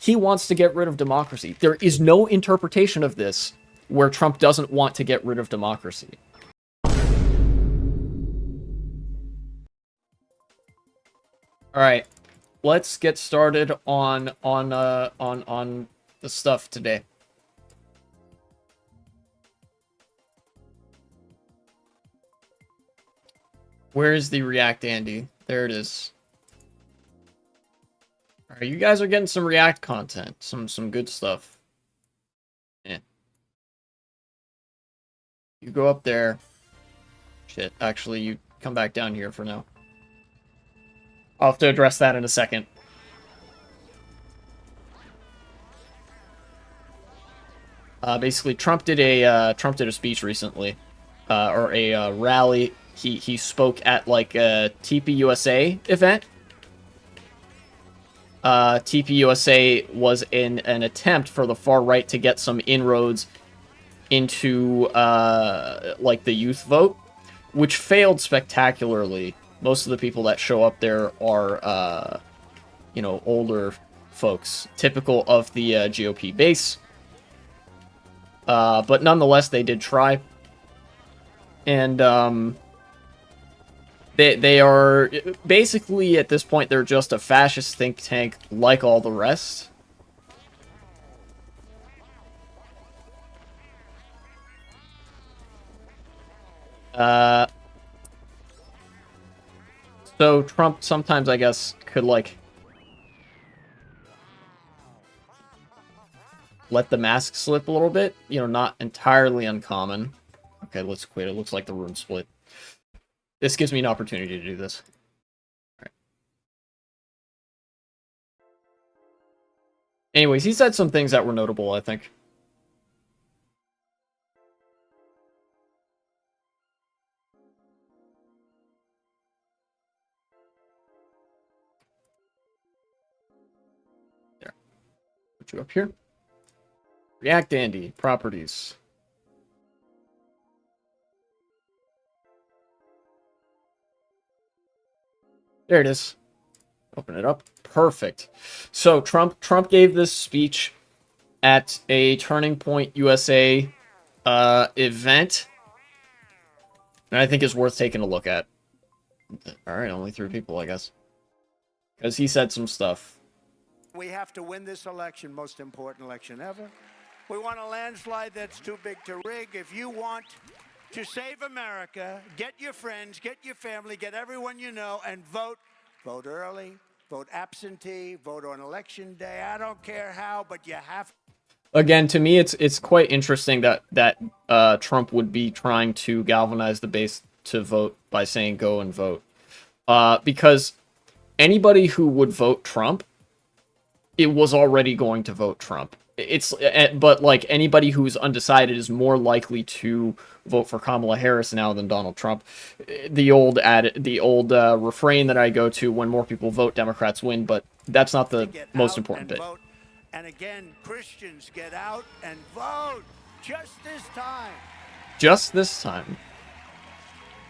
he wants to get rid of democracy. There is no interpretation of this where Trump doesn't want to get rid of democracy. All right, let's get started on the stuff today. Where is the React Andy? There it is. All right, you guys are getting some React content, some good stuff. Yeah. You go up there. Shit, actually, you come back down here for now. I'll have to address that in a second. Basically, Trump did a speech recently, or a rally. He spoke at like a tpusa event. tpusa was in an attempt for the far right to get some inroads into like the youth vote, which failed spectacularly. Most of the people that show up there are you know, older folks, typical of the GOP base. But nonetheless, they did try. And they are basically, at this point, they're just a fascist think tank like all the rest. So Trump sometimes, I guess, could, like, let the mask slip a little bit. You know, not entirely uncommon. Okay, let's quit. It looks like the room split. This gives me an opportunity to do this. All right. Anyways, he said some things that were notable, I think. There. Put you up here. React Andy, properties. There it is. Open it up. Perfect. So Trump gave this speech at a Turning Point USA event, and I think it's worth taking a look at. All right, only 3 people, I guess, because he said some stuff. We have to win this election, most important election ever. We want a landslide that's too big to rig. If you want to save America, get your friends, get your family, get everyone you know, and vote. Vote early, vote absentee, vote on election day. I don't care how, but you have. Again, to me, it's quite interesting that Trump would be trying to galvanize the base to vote by saying go and vote, because anybody who would vote Trump, it was already going to vote Trump. But like anybody who's undecided is more likely to vote for Kamala Harris now than Donald Trump. The old refrain that I go to: when more people vote, Democrats win. But that's not the most important bit. Vote. And again, Christians, get out and vote just this time. Just this time.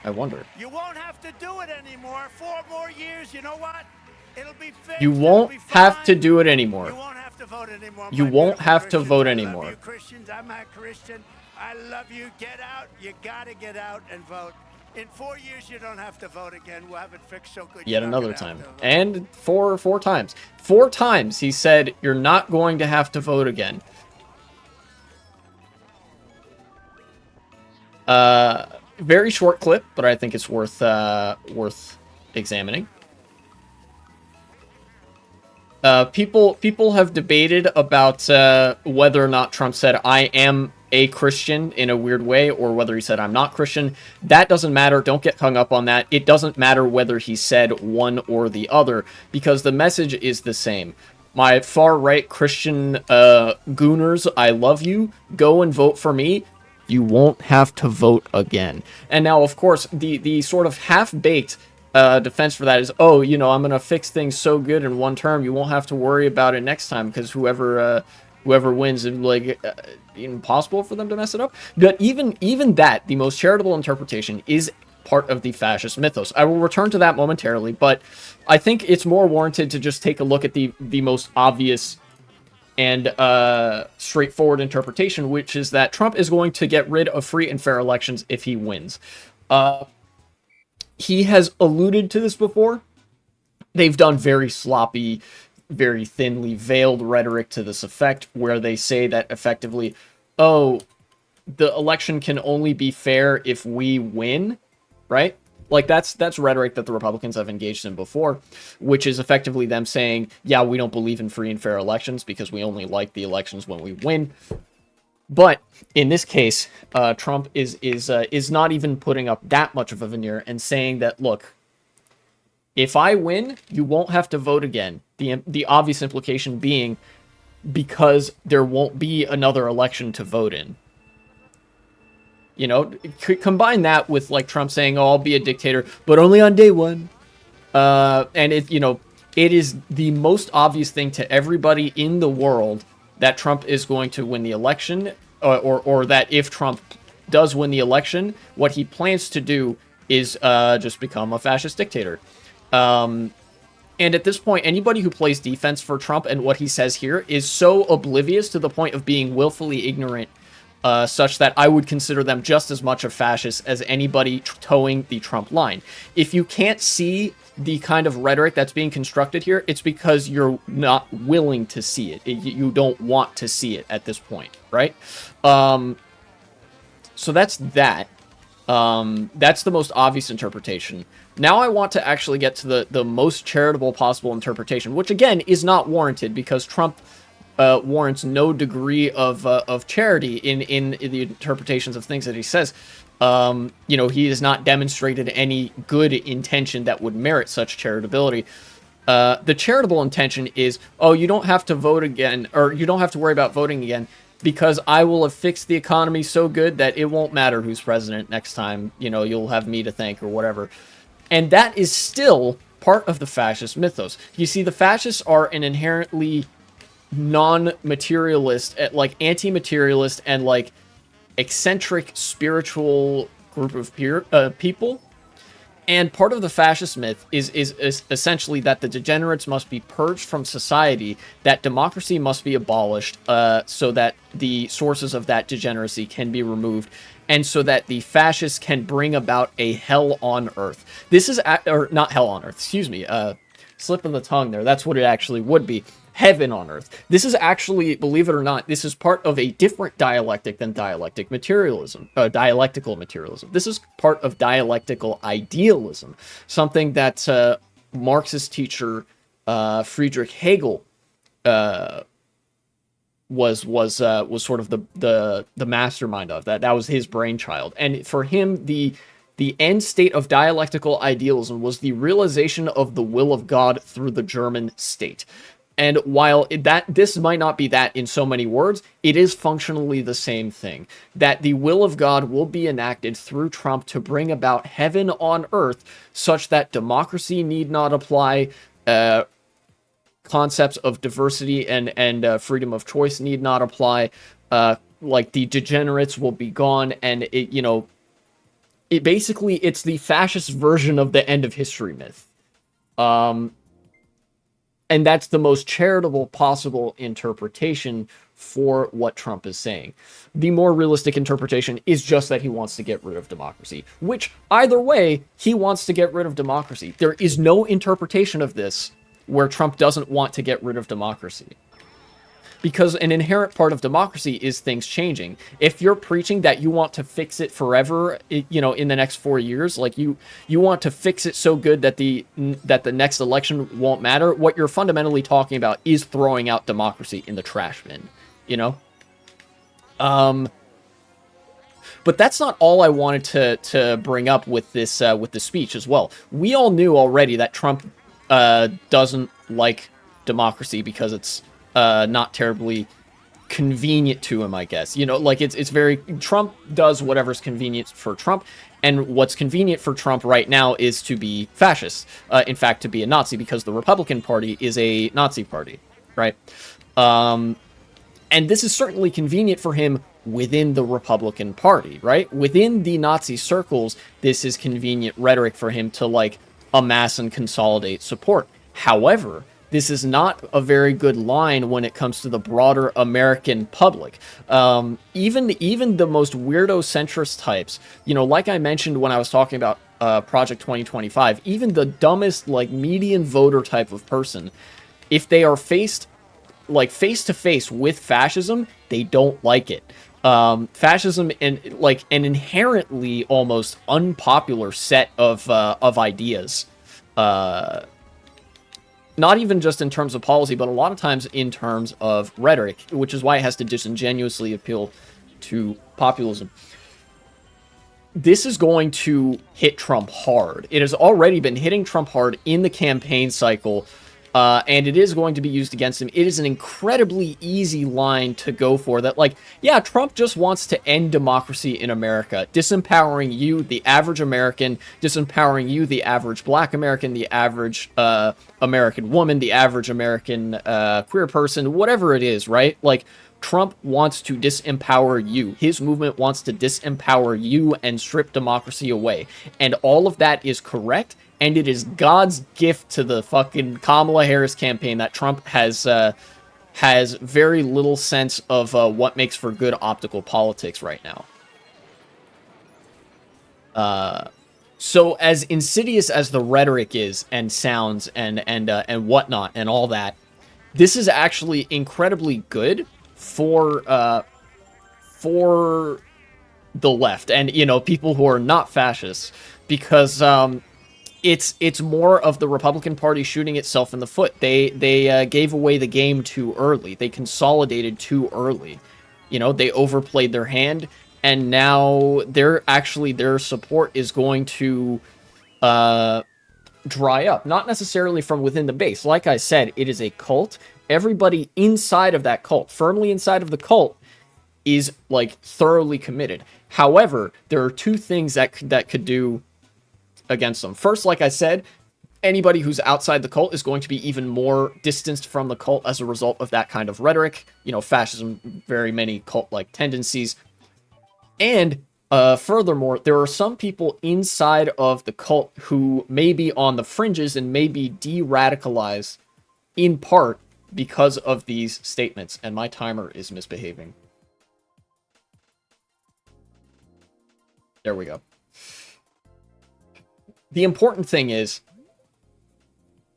I wonder. You won't have to do it anymore. 4 more years. You know what? It'll be fixed. You won't have to do it anymore. You won't have to vote anymore. You won't have to vote anymore. I love you, Christians. I'm not Christian. I love you. Get out. You gotta get out and vote. In 4 years, you don't have to vote again. We'll have it fixed so good. Yet another time. And four times. 4 times he said you're not going to have to vote again. Very short clip, but I think it's worth examining. People have debated about whether or not Trump said I am a Christian in a weird way, or whether he said I'm not Christian. That doesn't matter. Don't get hung up on that. It doesn't matter whether he said one or the other, because the message is the same. My far-right Christian gooners, I love you. Go and vote for me. You won't have to vote again. And now, of course, the sort of half-baked defense for that is, oh, you know, I'm going to fix things so good in one term, you won't have to worry about it next time, because whoever wins, it's like impossible for them to mess it up. But even that, the most charitable interpretation, is part of the fascist mythos. I will return to that momentarily, but I think it's more warranted to just take a look at the most obvious and straightforward interpretation, which is that Trump is going to get rid of free and fair elections if he wins. He has alluded to this before. They've done very sloppy, very thinly veiled rhetoric to this effect, where they say that effectively, oh, the election can only be fair if we win, right? Like, that's rhetoric that the Republicans have engaged in before, which is effectively them saying, yeah, we don't believe in free and fair elections because we only like the elections when we win. But in this case, Trump is not even putting up that much of a veneer and saying that, look, if I win, you won't have to vote again. The obvious implication being because there won't be another election to vote in. You know, combine that with like Trump saying, "Oh, I'll be a dictator, but only on day one." And it is the most obvious thing to everybody in the world that Trump is going to win the election, or that if Trump does win the election, what he plans to do is just become a fascist dictator. And at this point, anybody who plays defense for Trump and what he says here is so oblivious to the point of being willfully ignorant, such that I would consider them just as much a fascist as anybody towing the Trump line. If you can't see the kind of rhetoric that's being constructed here, it's because you're not willing to see it. You don't want to see it at this point, right? So that's that. That's the most obvious interpretation. Now I want to actually get to the most charitable possible interpretation, which again is not warranted because Trump warrants no degree of charity in the interpretations of things that he says. He has not demonstrated any good intention that would merit such charitability. The charitable intention is, oh, you don't have to vote again, or you don't have to worry about voting again, because I will have fixed the economy so good that it won't matter who's president next time. You'll have me to thank or whatever. And that is still part of the fascist mythos. You see, the fascists are an inherently non-materialist, like anti-materialist and like eccentric spiritual group of people. And part of the fascist myth is essentially that the degenerates must be purged from society, that democracy must be abolished, so that the sources of that degeneracy can be removed, and so that the fascists can bring about a hell on earth. This is, or not hell on earth, excuse me, slip of the tongue there, that's what it actually would be. Heaven on earth. This is actually, believe it or not, this is part of a different dialectic than dialectical materialism. This is part of dialectical idealism, something that Marxist teacher Friedrich Hegel was sort of the mastermind of that. That was his brainchild, and for him, the end state of dialectical idealism was the realization of the will of God through the German state. And while this might not be that in so many words, it is functionally the same thing. That the will of God will be enacted through Trump to bring about heaven on earth, such that democracy need not apply, concepts of diversity and freedom of choice need not apply, like the degenerates will be gone, and it's the fascist version of the end of history myth. And that's the most charitable possible interpretation for what Trump is saying. The more realistic interpretation is just that he wants to get rid of democracy, which either way, he wants to get rid of democracy. There is no interpretation of this where Trump doesn't want to get rid of democracy. Because an inherent part of democracy is things changing. If you're preaching that you want to fix it forever, in the next 4 years, like you want to fix it so good that the next election won't matter, what you're fundamentally talking about is throwing out democracy in the trash bin, But that's not all I wanted to bring up with this speech as well. We all knew already that Trump doesn't like democracy because it's not terribly convenient to him, I guess. It's very, Trump does whatever's convenient for Trump, and what's convenient for Trump right now is to be fascist. In fact, to be a Nazi, because the Republican Party is a Nazi party, right? And this is certainly convenient for him within the Republican Party, right? Within the Nazi circles, this is convenient rhetoric for him to, amass and consolidate support. However, this is not a very good line when it comes to the broader American public. Even the most weirdo centrist types, you know, like I mentioned when I was talking about Project 2025, even the dumbest, like, median voter type of person, if they are faced, like, face to face with fascism, they don't like it. Fascism, and like an inherently almost unpopular set of ideas. Not even just in terms of policy, but a lot of times in terms of rhetoric, which is why it has to disingenuously appeal to populism. This is going to hit Trump hard. It has already been hitting Trump hard in the campaign cycle, and it is going to be used against him. It is an incredibly easy line to go for that, like, yeah, Trump just wants to end democracy in America, disempowering you, the average American, disempowering you, the average black American, the average American woman, the average American queer person, whatever it is, right? Like, Trump wants to disempower you. His movement wants to disempower you and strip democracy away. And all of that is correct. And it is God's gift to the fucking Kamala Harris campaign that Trump has very little sense of what makes for good optical politics right now. So as insidious as the rhetoric is and sounds and whatnot and all that, this is actually incredibly good for the left and, you know, people who are not fascists, because it's more of the Republican Party shooting itself in the foot. They gave away the game too early. They consolidated too early. You know, they overplayed their hand, and now their support is going to dry up. Not necessarily from within the base. Like I said, it is a cult. Everybody inside of that cult, firmly inside of the cult, is, like, thoroughly committed. However, there are two things that could do against them. First, like I said, anybody who's outside the cult is going to be even more distanced from the cult as a result of that kind of rhetoric. You know, fascism, very many cult-like tendencies. And furthermore, there are some people inside of the cult who may be on the fringes and may be de-radicalized in part because of these statements. And my timer is misbehaving. There we go. The important thing is,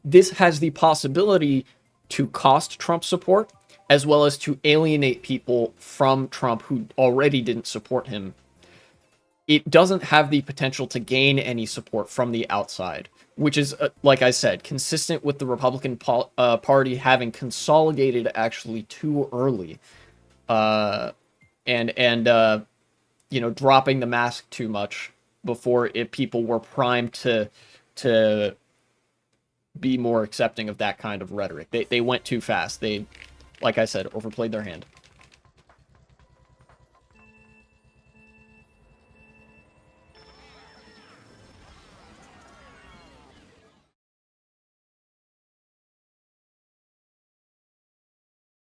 this has the possibility to cost Trump support, as well as to alienate people from Trump who already didn't support him. It doesn't have the potential to gain any support from the outside, which is, like I said, consistent with the Republican Party having consolidated actually too early, and you know, dropping the mask too much before people were primed to be more accepting of that kind of rhetoric. They went too fast. They, like I said, overplayed their hand.